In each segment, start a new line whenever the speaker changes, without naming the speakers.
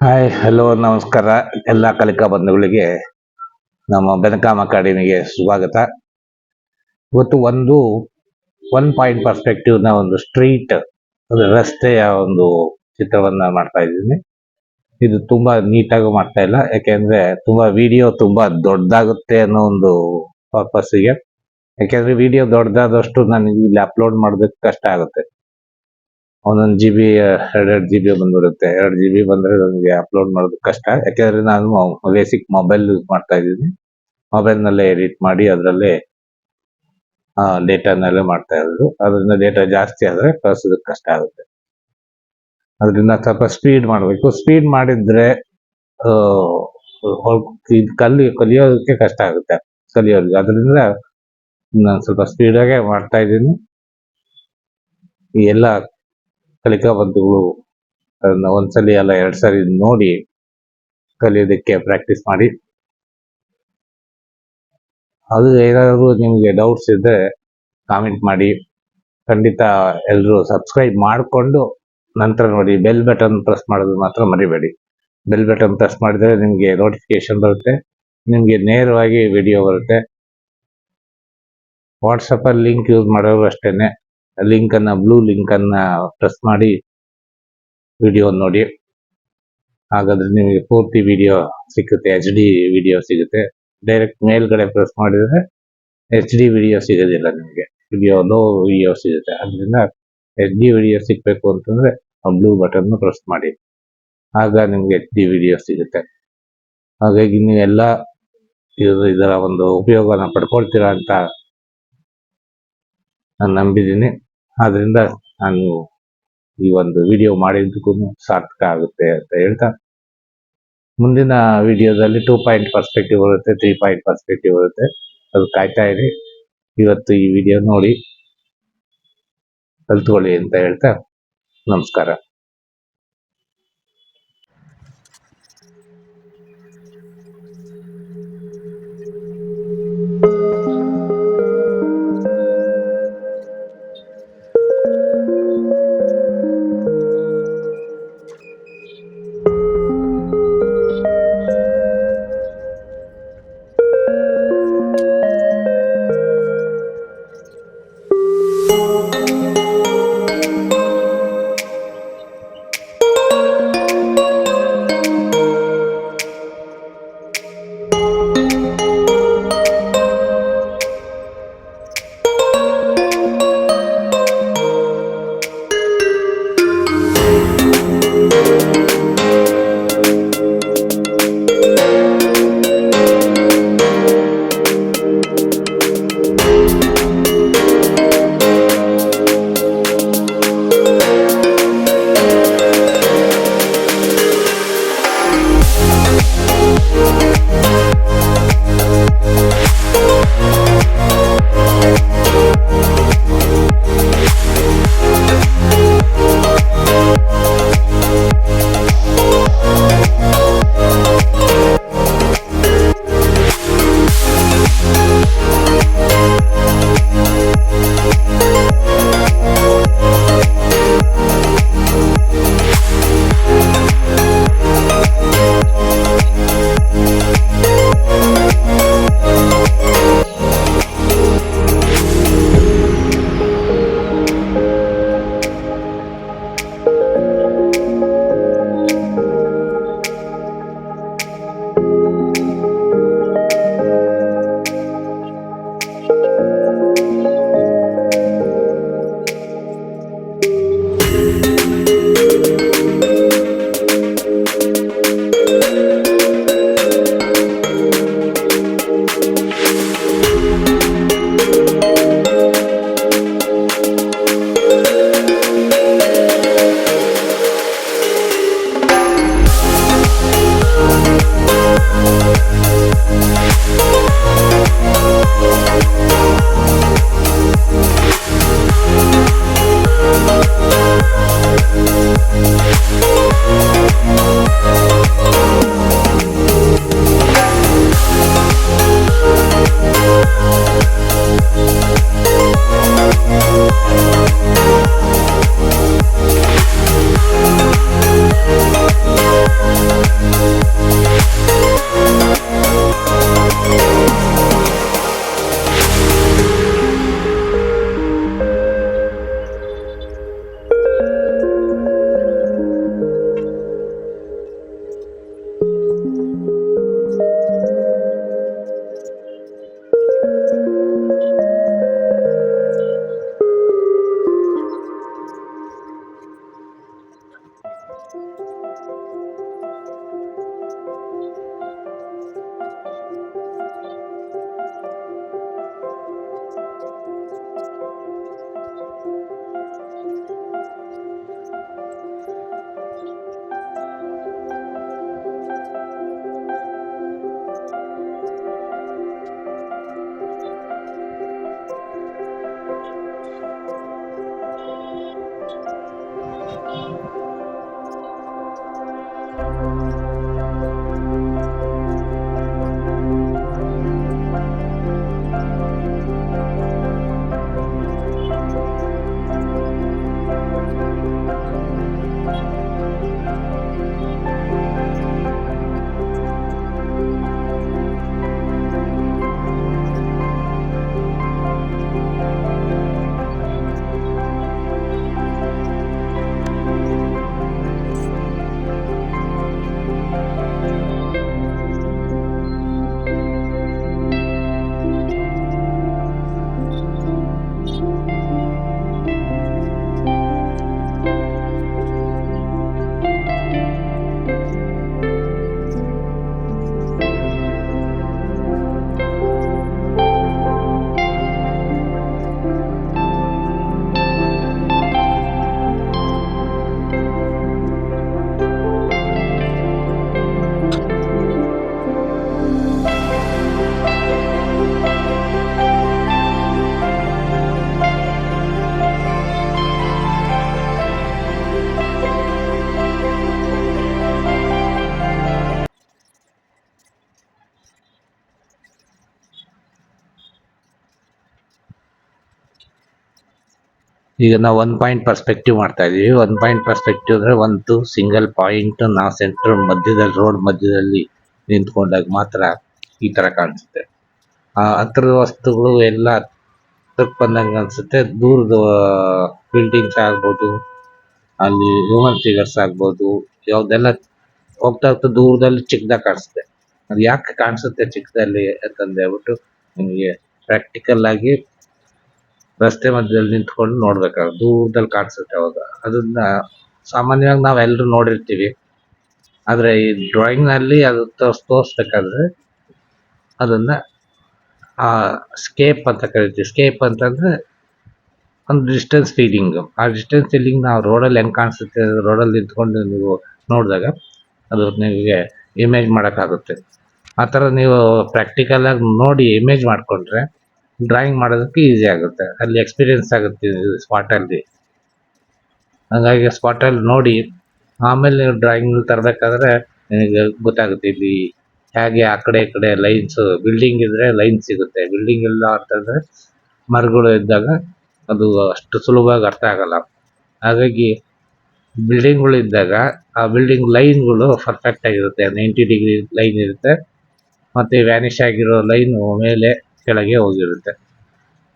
Hi hello ನಮಸ್ಕಾರ. ಎಲ್ಲ ಕಲಿಕಾ ಬಂಧುಗಳಿಗೆ ನಮ್ಮ ಬೆನಕಾಮ್ ಅಕಾಡೆಮಿಗೆ ಸ್ವಾಗತ. ಇವತ್ತು ಒನ್ ಪಾಯಿಂಟ್ ಪರ್ಸ್ಪೆಕ್ಟಿವ್ನ ಒಂದು ಸ್ಟ್ರೀಟ್ ರಸ್ತೆಯ ಒಂದು ಚಿತ್ರವನ್ನ ಮಾಡ್ತಾ ಇದ್ದೀನಿ. ಇದು ತುಂಬಾ ನೀಟಾಗಿ ಮಾಡ್ತಾ ಇಲ್ಲ, ಯಾಕೆಂದ್ರೆ ವಿಡಿಯೋ ತುಂಬಾ ದೊಡ್ಡದಾಗುತ್ತೆ ಅನ್ನೋ ಒಂದು ಪರ್ಪಸ್ಸಿಗೆ. ಯಾಕೆಂದ್ರೆ ವಿಡಿಯೋ ದೊಡ್ಡದಾದಷ್ಟು ನನಗೆ ಇಲ್ಲಿ ಅಪ್ಲೋಡ್ ಮಾಡೋದಕ್ಕೆ ಕಷ್ಟ ಆಗುತ್ತೆ. ಒಂದೊಂದು GB 2 GB ಬಂದ್ಬಿಡುತ್ತೆ. 2 GB ಬಂದ್ರೆ ನನಗೆ ಅಪ್ಲೋಡ್ ಮಾಡೋದು ಕಷ್ಟ. ಯಾಕೆಂದ್ರೆ ನಾನು ಬೇಸಿಕ್ ಮೊಬೈಲ್ ಯೂಸ್ ಮಾಡ್ತಾ ಇದ್ದೀನಿ. ಮೊಬೈಲ್ನಲ್ಲೇ ಎಡಿಟ್ ಮಾಡಿ ಅದರಲ್ಲೇ ಡೇಟಾನಲ್ಲೇ ಮಾಡ್ತಾ ಇರೋದು. ಅದರಿಂದ ಡೇಟಾ ಜಾಸ್ತಿ ಆದರೆ ಕಳಿಸೋದಕ್ಕೆ ಕಷ್ಟ ಆಗುತ್ತೆ. ಅದರಿಂದ ಸ್ವಲ್ಪ ಸ್ಪೀಡ್ ಮಾಡಬೇಕು. ಸ್ಪೀಡ್ ಮಾಡಿದ್ರೆ ಕಲಿಯೋದಕ್ಕೆ ಕಷ್ಟ ಆಗುತ್ತೆ ಕಲಿಯೋರಿಗೆ. ಅದರಿಂದ ನಾನು ಸ್ವಲ್ಪ ಸ್ಪೀಡಾಗೆ ಮಾಡ್ತಾ ಇದ್ದೀನಿ. ಈ ಎಲ್ಲ ಕಲಿಕಾ ಬಂಧುಗಳು ಅದನ್ನ ಒಂದ್ಸಲಿ ಅಲ್ಲ 2 ಸರಿ ನೋಡಿ ಕಲಿಯೋದಕ್ಕೆ ಪ್ರಾಕ್ಟೀಸ್ ಮಾಡಿ. ಅದು ಏನಾದರೂ ನಿಮಗೆ ಡೌಟ್ಸ್ ಇದ್ದರೆ ಕಾಮೆಂಟ್ ಮಾಡಿ. ಖಂಡಿತ ಎಲ್ಲರೂ ಸಬ್ಸ್ಕ್ರೈಬ್ ಮಾಡಿಕೊಂಡು ನಂತರ ನೋಡಿ. ಬೆಲ್ ಬಟನ್ ಪ್ರೆಸ್ ಮಾಡೋದು ಮಾತ್ರ ಮರಿಬೇಡಿ. ಬೆಲ್ ಬಟನ್ ಪ್ರೆಸ್ ಮಾಡಿದರೆ ನಿಮಗೆ ನೋಟಿಫಿಕೇಶನ್ ಬರುತ್ತೆ, ನಿಮಗೆ ನೇರವಾಗಿ ವಿಡಿಯೋ ಬರುತ್ತೆ. ವಾಟ್ಸಪ್ಪಲ್ಲಿ ಲಿಂಕ್ ಯೂಸ್ ಮಾಡೋರು ಅಷ್ಟೇನೆ, ಬ್ಲೂ ಲಿಂಕನ್ನು ಪ್ರೆಸ್ ಮಾಡಿ ವಿಡಿಯೋ ನೋಡಿ. ಹಾಗಾದ್ರೆ ನಿಮಗೆ ಪೂರ್ತಿ ವಿಡಿಯೋ ಸಿಗುತ್ತೆ, HD ವಿಡಿಯೋ ಸಿಗುತ್ತೆ. ಡೈರೆಕ್ಟ್ ಮೇಲ್ಗಡೆ ಪ್ರೆಸ್ ಮಾಡಿದರೆ HD ವಿಡಿಯೋ ಸಿಗೋದಿಲ್ಲ, ನಿಮಗೆ ಲೋ ವಿಡಿಯೋ ಸಿಗುತ್ತೆ. ಅದರಿಂದ HD ವಿಡಿಯೋ ಸಿಗಬೇಕು ಅಂತಂದ್ರೆ ಬ್ಲೂ ಬಟನ್ ಪ್ರೆಸ್ ಮಾಡಿ, ಆಗ ನಿಮಗೆ HD ವಿಡಿಯೋ ಸಿಗುತ್ತೆ. ಹಾಗಾಗಿ ನೀವೆಲ್ಲ ಇದರ ಒಂದು ಉಪಯೋಗನ ಪಡ್ಕೊಳ್ತೀರಾ ಅಂತ ನಾನು ನಂಬಿದ್ದೀನಿ. ಆದ್ರಿಂದ ನಾನು ಈ ಒಂದು ವಿಡಿಯೋ ಮಾಡಿದ್ದಕ್ಕೂ ಸಾರ್ಥಕ ಆಗುತ್ತೆ ಅಂತ ಹೇಳ್ತಾ, ಮುಂದಿನ ವಿಡಿಯೋದಲ್ಲಿ 2 ಪಾಯಿಂಟ್ ಪರ್ಸ್ಪೆಕ್ಟಿವ್ ಬರುತ್ತೆ, 3 ಪಾಯಿಂಟ್ ಪರ್ಸ್ಪೆಕ್ಟಿವ್ ಬರುತ್ತೆ. ಅದು ಕಾಯ್ತಾ ಇರಿ. ಇವತ್ತು ಈ ವಿಡಿಯೋ ನೋಡಿ ಕಲ್ತ್ಕೊಳ್ಳಿ ಅಂತ ಹೇಳ್ತಾ ನಮಸ್ಕಾರ. ಈಗ ನಾವು 1 ಪಾಯಿಂಟ್ ಪರ್ಸ್ಪೆಕ್ಟಿವ್ ಮಾಡ್ತಾ ಇದೀವಿ. 1 ಪಾಯಿಂಟ್ ಪರ್ಸ್ಪೆಕ್ಟಿವ್ ಅಂದ್ರೆ ಒಂದು ಸಿಂಗಲ್ ಪಾಯಿಂಟ್ ನಾವು ಸೆಂಟರ್ ಮಧ್ಯದಲ್ಲಿ ರೋಡ್ ಮಧ್ಯದಲ್ಲಿ ನಿಂತ್ಕೊಂಡಾಗ ಮಾತ್ರ ಈ ತರ ಕಾಣಿಸುತ್ತೆ. ಆ ಹತ್ರದ ವಸ್ತುಗಳು ಎಲ್ಲ ಹತ್ರಕ್ ಬಂದಂಗ ಅನ್ಸುತ್ತೆ. ದೂರದ ಬಿಲ್ಡಿಂಗ್ಸ್ ಆಗ್ಬೋದು, ಅಲ್ಲಿ ಹ್ಯೂಮನ್ ಫಿಗರ್ಸ್ ಆಗ್ಬೋದು, ಯಾವ್ದೆಲ್ಲ ಹೋಗ್ತಾ ಹೋಗ್ತಾ ದೂರದಲ್ಲಿ ಚಿಕ್ಕದಾಗಿ ಕಾಣಿಸುತ್ತೆ. ಅದು ಯಾಕೆ ಕಾಣಿಸುತ್ತೆ ಚಿಕ್ಕದಲ್ಲಿ ಅಂತಂದು ಹೇಳ್ಬಿಟ್ಟು ನಿಮಗೆ ಪ್ರಾಕ್ಟಿಕಲ್ ಆಗಿ ರಸ್ತೆ ಮಧ್ಯದಲ್ಲಿ ನಿಂತ್ಕೊಂಡು ನೋಡ್ಬೇಕಾದ್ರೆ ದೂರದಲ್ಲಿ ಕಾಣಿಸುತ್ತೆ. ಅವಾಗ ಅದನ್ನ ಸಾಮಾನ್ಯವಾಗಿ ನಾವೆಲ್ಲರೂ ನೋಡಿರ್ತೀವಿ. ಆದ್ರೆ ಈ ಡ್ರಾಯಿಂಗ್ ನಲ್ಲಿ ಅದು ತೋರಿಸ್ಬೇಕಾದ್ರೆ ಅದನ್ನ ಆ ಸ್ಕೇಪ್ ಅಂತ ಕರಿತೀವಿ. ಸ್ಕೇಪ್ ಅಂತಂದ್ರೆ ಒಂದು ಡಿಸ್ಟೆನ್ಸ್ ಫೀಲಿಂಗ್. ಆ ಡಿಸ್ಟೆನ್ಸ್ ಫೀಲಿಂಗ್ ನಾವು ರೋಡಲ್ಲಿ ಹೆಂಗ್ ಕಾಣಿಸುತ್ತೆ, ರೋಡಲ್ಲಿ ನಿಂತ್ಕೊಂಡು ನೀವು ನೋಡಿದಾಗ ಅದು ನಿಮಗೆ ಇಮೇಜ್ ಮಾಡೋಕ್ಕಾಗುತ್ತೆ. ಆ ಥರ ನೀವು ಪ್ರಾಕ್ಟಿಕಲ್ ಆಗಿ ನೋಡಿ ಇಮೇಜ್ ಮಾಡ್ಕೊಂಡ್ರೆ ಡ್ರಾಯಿಂಗ್ ಮಾಡೋದಕ್ಕೆ ಈಸಿ ಆಗುತ್ತೆ. ಅಲ್ಲಿ ಎಕ್ಸ್ಪೀರಿಯನ್ಸ್ ಆಗುತ್ತೆ ಸ್ಪಾಟಲ್ಲಿ. ಹಾಗಾಗಿ ಸ್ಪಾಟಲ್ಲಿ ನೋಡಿ ಆಮೇಲೆ ನೀವು ಡ್ರಾಯಿಂಗ್ ತರಬೇಕಾದ್ರೆ ನಿಮಗೆ ಗೊತ್ತಾಗುತ್ತೆ ಇಲ್ಲಿ ಹೇಗೆ ಆ ಕಡೆ ಈ ಕಡೆ ಲೈನ್ಸ್. ಬಿಲ್ಡಿಂಗ್ ಇದ್ರೆ ಲೈನ್ ಸಿಗುತ್ತೆ, ಬಿಲ್ಡಿಂಗ್ ಇಲ್ಲ ಅಂತಂದ್ರೆ ಮರಗಳು ಇದ್ದಾಗ ಅದು ಅಷ್ಟು ಸುಲಭವಾಗಿ ಅರ್ಥ ಆಗಲ್ಲ. ಹಾಗಾಗಿ ಬಿಲ್ಡಿಂಗ್ಗಳು ಇದ್ದಾಗ ಆ ಬಿಲ್ಡಿಂಗ್ ಲೈನ್ಗಳು ಪರ್ಫೆಕ್ಟ್ ಆಗಿರುತ್ತೆ. 90 ಡಿಗ್ರಿ ಲೈನ್ ಇರುತ್ತೆ, ಮತ್ತೆ ವ್ಯಾನಿಷ್ ಆಗಿರೋ ಲೈನ್ ಮೇಲೆ ಕೆಳಗೆ ಹೋಗಿರುತ್ತೆ.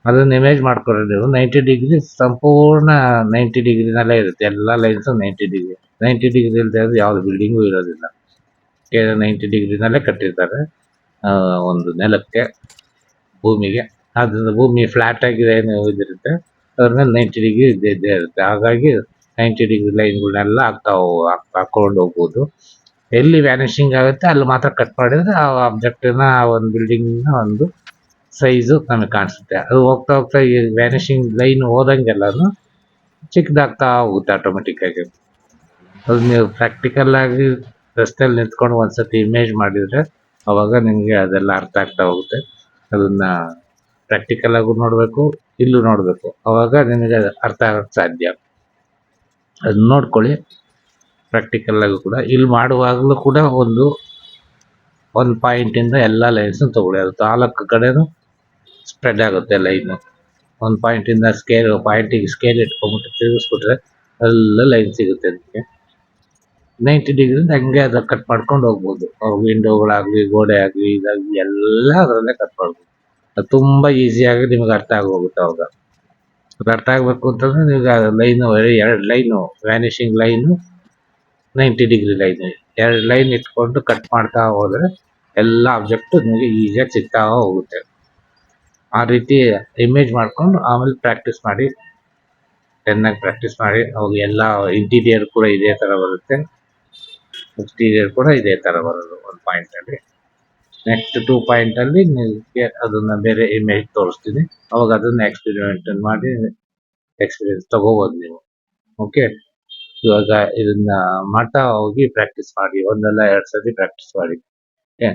ಅದನ್ನ ಇಮೇಜ್ ಮಾಡ್ಕೊಂಡ್ರೆ ನೀವು 90 ಡಿಗ್ರಿ ಸಂಪೂರ್ಣ 90 ಡಿಗ್ರಿನಲ್ಲೇ ಇರುತ್ತೆ. ಎಲ್ಲ ಲೈನ್ಸ್ 90 ಡಿಗ್ರಿ. 90 ಡಿಗ್ರಿ ಇಲ್ಲದೆ ಯಾವ್ದು ಬಿಲ್ಡಿಂಗು ಇರೋದಿಲ್ಲ. 90 ಡಿಗ್ರಿನಲ್ಲೇ ಕಟ್ಟಿರ್ತಾರೆ ಒಂದು ನೆಲಕ್ಕೆ, ಭೂಮಿಗೆ. ಅದರಿಂದ ಭೂಮಿ ಫ್ಲಾಟ್ ಆಗಿದೆ ಏನು ಇದಿರುತ್ತೆ, ಅದ್ರ ಮೇಲೆ 90 ಡಿಗ್ರಿ ಇದ್ದೇ ಇರುತ್ತೆ. ಹಾಗಾಗಿ 90 ಡಿಗ್ರಿ ಲೈನ್ಗಳನ್ನೆಲ್ಲ ಹಾಕೊಂಡು ಹೋಗ್ಬೋದು. ಎಲ್ಲಿ ವ್ಯಾನಿಷಿಂಗ್ ಆಗುತ್ತೆ ಅಲ್ಲಿ ಮಾತ್ರ ಕಟ್ ಮಾಡಿದ್ರೆ ಆ ಆಬ್ಜೆಕ್ಟ್ನ ಒಂದು ಬಿಲ್ಡಿಂಗ್ನ ಒಂದು ಸೈಜು ನಮಗೆ ಕಾಣಿಸುತ್ತೆ. ಅದು ಹೋಗ್ತಾ ಹೋಗ್ತಾ ಈ ವ್ಯಾನಿಷಿಂಗ್ ಲೈನ್ ಹೋದಂಗೆಲ್ಲನು ಚಿಕ್ಕದಾಗ್ತಾ ಹೋಗುತ್ತೆ ಆಟೋಮೆಟಿಕ್ ಆಗಿ. ಅದು ನೀವು ಪ್ರಾಕ್ಟಿಕಲ್ ಆಗಿ ರಸ್ತೆಯಲ್ಲಿ ನಿಂತ್ಕೊಂಡು ಒಂದ್ಸತಿ ಇಮೇಜ್ ಮಾಡಿದ್ರೆ ಅವಾಗ ನಿಮಗೆ ಅದೆಲ್ಲ ಅರ್ಥ ಆಗ್ತಾ ಹೋಗುತ್ತೆ. ಅದನ್ನ ಪ್ರಾಕ್ಟಿಕಲ್ ಆಗು ನೋಡಬೇಕು, ಇಲ್ಲೂ ನೋಡಬೇಕು, ಅವಾಗ ನಿಮಗೆ ಅರ್ಥ ಆಗಕ್ಕೆ ಸಾಧ್ಯ. ಅದನ್ನ ನೋಡ್ಕೊಳ್ಳಿ. ಪ್ರಾಕ್ಟಿಕಲ್ ಆಗೂ ಕೂಡ ಇಲ್ಲಿ ಮಾಡುವಾಗಲೂ ಕೂಡ ಒಂದು ಪಾಯಿಂಟಿಂದ ಎಲ್ಲ ಲೈನ್ಸ್ ತಗೊಳ್ಳಿ. ಅದು 4 ಕಡೆನೂ ಸ್ಪ್ರೆಡ್ ಆಗುತ್ತೆ ಲೈನು. ಒಂದು ಪಾಯಿಂಟಿಂದ ಪಾಯಿಂಟಿಗೆ ಸ್ಕೇಲ್ ಇಟ್ಕೊಂಡ್ಬಿಟ್ಟು ತಿರುಗಿಸ್ಬಿಟ್ರೆ ಎಲ್ಲ ಲೈನ್ ಸಿಗುತ್ತೆ ಅದಕ್ಕೆ. 90 ಡಿಗ್ರಿ ಹಂಗೆ ಅದ ಕಟ್ ಮಾಡ್ಕೊಂಡು ಹೋಗ್ಬೋದು. ವಿಂಡೋಗಳಾಗಲಿ, ಗೋಡೆ ಆಗಲಿ, ಇದಾಗಲಿ ಎಲ್ಲ ಅದರಲ್ಲೇ ಕಟ್ ಮಾಡ್ಬೋದು. ಅದು ತುಂಬ ಈಸಿಯಾಗಿ ನಿಮ್ಗೆ ಅರ್ಥ ಆಗೋಗುತ್ತೆ. ಅವಾಗ ಅದು ಅರ್ಥ ಆಗಬೇಕು ಅಂತಂದ್ರೆ ನಿಮ್ಗೆ line 2 line, vanishing line, 90 degree line, 2 line ಇಟ್ಕೊಂಡು ಕಟ್ ಮಾಡ್ತಾ ಹೋದರೆ ಎಲ್ಲ ಆಬ್ಜೆಕ್ಟು ನಿಮಗೆ ಈಸಿಯಾಗಿ ಸಿಗ್ತಾ ಹೋಗುತ್ತೆ. ಆ ರೀತಿ ಇಮೇಜ್ ಮಾಡ್ಕೊಂಡು ಆಮೇಲೆ ಪ್ರಾಕ್ಟೀಸ್ ಮಾಡಿ, ಚೆನ್ನಾಗಿ ಪ್ರಾಕ್ಟೀಸ್ ಮಾಡಿ. ಅವಾಗ ಎಲ್ಲ ಇಂಟೀರಿಯರ್ ಕೂಡ ಇದೇ ಥರ ಬರುತ್ತೆ, ಎಕ್ಸ್ಟೀರಿಯರ್ ಕೂಡ ಇದೇ ಥರ ಬರೋದು 1 ಪಾಯಿಂಟಲ್ಲಿ. ನೆಕ್ಸ್ಟ್ 2 ಪಾಯಿಂಟಲ್ಲಿ ನಿಮಗೆ ಅದನ್ನು ಬೇರೆ ಇಮೇಜ್ ತೋರಿಸ್ತೀನಿ. ಅವಾಗ ಅದನ್ನು ಎಕ್ಸ್ಪೆರಿಮೆಂಟ್ ಮಾಡಿ ಎಕ್ಸ್ಪೀರಿಯನ್ಸ್ ತಗೋಬೋದು ನೀವು. ಓಕೆ, ಇವಾಗ ಇದನ್ನ ಮಾಡ್ತಾ ಹೋಗಿ ಪ್ರಾಕ್ಟೀಸ್ ಮಾಡಿ. 1 ಅಲ್ಲ 2 ಸತಿ ಪ್ರಾಕ್ಟೀಸ್ ಮಾಡಿ. ಓಕೆ.